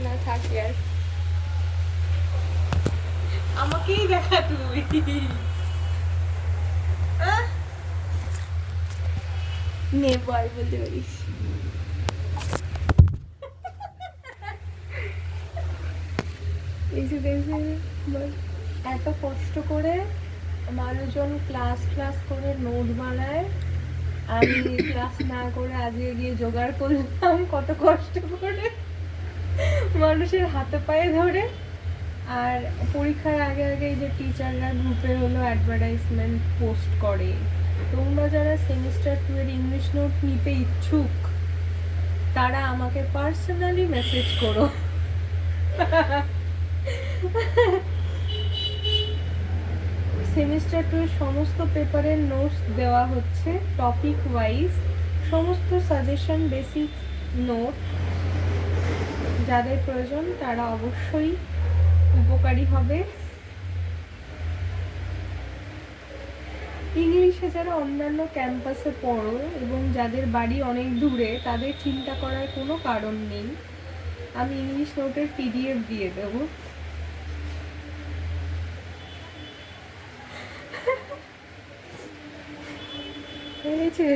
না থাকি আর, আমাকেই দেখা তুই। নে বল, বলতে পারিস। এত কষ্ট করে মানুষজন ক্লাস করে নোট বানায়, আমি ক্লাস না করে আজকে গিয়ে জোগাড় করলাম কত কষ্ট করে মানুষের হাতে পায়ে ধরে। আর পরীক্ষার আগে আগে যে টিচাররা গ্রুপে হলো অ্যাডভার্টাইজমেন্ট পোস্ট করে, তোমরা যারা সেমিস্টার 2 এর ইংলিশ নোট নিতে ইচ্ছুক তারা আমাকে পার্সোনালি মেসেজ করো। সেমিস্টার 2 এর সমস্ত পেপারের নোটস দেওয়া হচ্ছে টপিক ওয়াইজ, সমস্ত সাজেশন বেসিক নোট। যাদের প্রয়োজন তারা অবশ্যই উপকারী হবে। ইংলিশে যারা অন্যান্য ক্যাম্পাসে পড়ো এবং যাদের বাড়ি অনেক দূরে, তাদের চিন্তা করার কোনো কারণ নেই। আমি ইংলিশ নোটের PDF দিয়ে দেবো। হয়েছে।